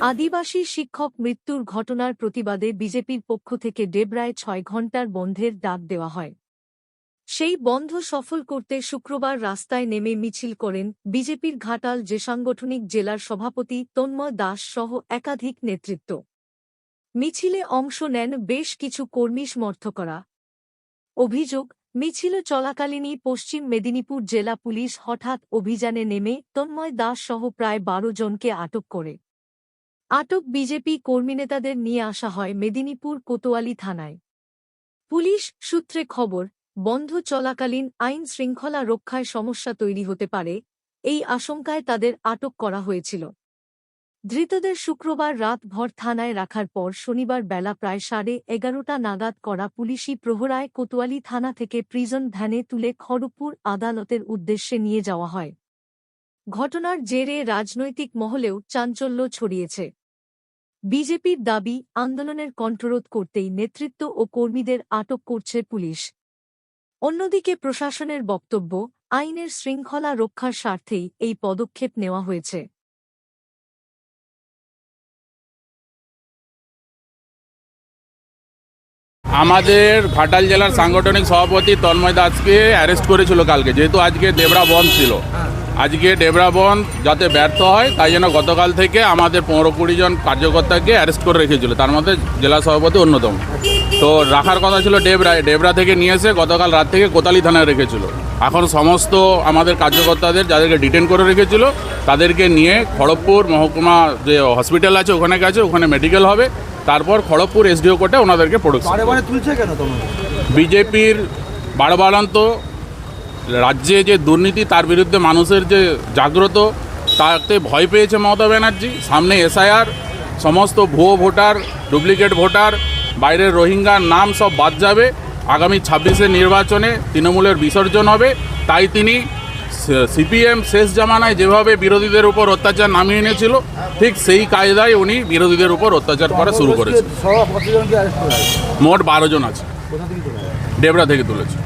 আদিবাসী শিক্ষক মৃত্যুর ঘটনার প্রতিবাদে বিজেপির পক্ষ থেকে ডেবরায় ৬ ঘণ্টার বন্ধের ডাক দেওয়া হয়। সেই বন্ধ সফল করতে শুক্রবার রাস্তায় নেমে মিছিল করেন বিজেপির ঘাটাল যে সাংগঠনিক জেলার সভাপতি তন্ময় দাস সহ একাধিক নেতৃত্ব। মিছিলে অংশ নেন বেশ কিছু কর্মী সমর্থকরা। অভিযোগ, মিছিল চলাকালীনই পশ্চিম মেদিনীপুর জেলা পুলিশ হঠাৎ অভিযানে নেমে তন্ময় দাস সহ প্রায় ১২ জনকে আটক করে। আটক বিজেপি কর্মীনেতাদের নিয়ে আসা হয় মেদিনীপুর কোতোয়ালি থানায়। পুলিশ সূত্রে খবর, বন্ধ চলাকালীন আইন শৃঙ্খলা রক্ষায় সমস্যা তৈরি হতে পারে, এই আশঙ্কায় তাদের আটক করা হয়েছিল। ধৃতদের শুক্রবার রাতভর থানায় রাখার পর শনিবার বেলা প্রায় 11:30 নাগাদ করা পুলিশি প্রহরায় কোতোয়ালি থানা থেকে প্রিজন ভ্যানে তুলে খড়গপুর আদালতের উদ্দেশ্যে নিয়ে যাওয়া হয়। ঘটনার জেরে রাজনৈতিক মহলেও চাঞ্চল্য ছড়িয়েছে। বিজেপির দাবি, আন্দোলনের কণ্ঠরোধ করতেই নেতৃত্ব ও কর্মীদের আটক করছে পুলিশ। অন্যদিকে প্রশাসনের বক্তব্য, আইনের শৃঙ্খলা রক্ষার স্বার্থেই এই পদক্ষেপ নেওয়া হয়েছে। আমাদের ঘাটাল জেলার সাংগঠনিক সভাপতি তন্ময় দাসকে অ্যারেস্ট করেছিল কালকে, যেহেতু আজকে ডেবরা বন্ধ ছিল। আজকে ডেবরা বন্ধ যাতে ব্যর্থ হয় তাই জন্য গতকাল থেকে আমাদের 15-20 জন কার্যকর্তাকে অ্যারেস্ট করে রেখেছিল, তার মধ্যে জেলা সভাপতি অন্যতম। তো রাখার কথা ছিল ডেবরা থেকে নিয়ে এসে গতকাল রাত থেকে কোতোয়ালি থানায় রেখেছিল। এখন সমস্ত আমাদের কার্যকর্তাদের যাদেরকে ডিটেন করে রেখেছিল তাদেরকে নিয়ে খড়গপুর মহকুমা যে হসপিটাল আছে ওখানে গেছে, ওখানে মেডিকেল হবে, তারপর খড়গপুর এসডিও কোর্টে ওনাদেরকে প্রোডাকশন। বিজেপির বাড়বাড়ন্ত রাজ্যে যে দুর্নীতি তার বিরুদ্ধে মানুষের যে জাগ্রত, তাতে ভয় পেয়েছে মমতা ব্যানার্জি। সামনে এসআইআর, সমস্ত ভুয়ো ভোটার, ডুপ্লিকেট ভোটার, বাইরের রোহিঙ্গার নাম সব বাদ যাবে। আগামী 26-এর নির্বাচনে তৃণমূলের বিসর্জন হবে। তাই তিনি সিপিএম শেষ জামানায় যেভাবে বিরোধীদের উপর অত্যাচার নামিয়ে এনেছিল, ঠিক সেই কায়দায় উনি বিরোধীদের উপর অত্যাচার করা শুরু করেছেন। মোট 12 জন আছে, ডেবরা থেকে তুলেছে।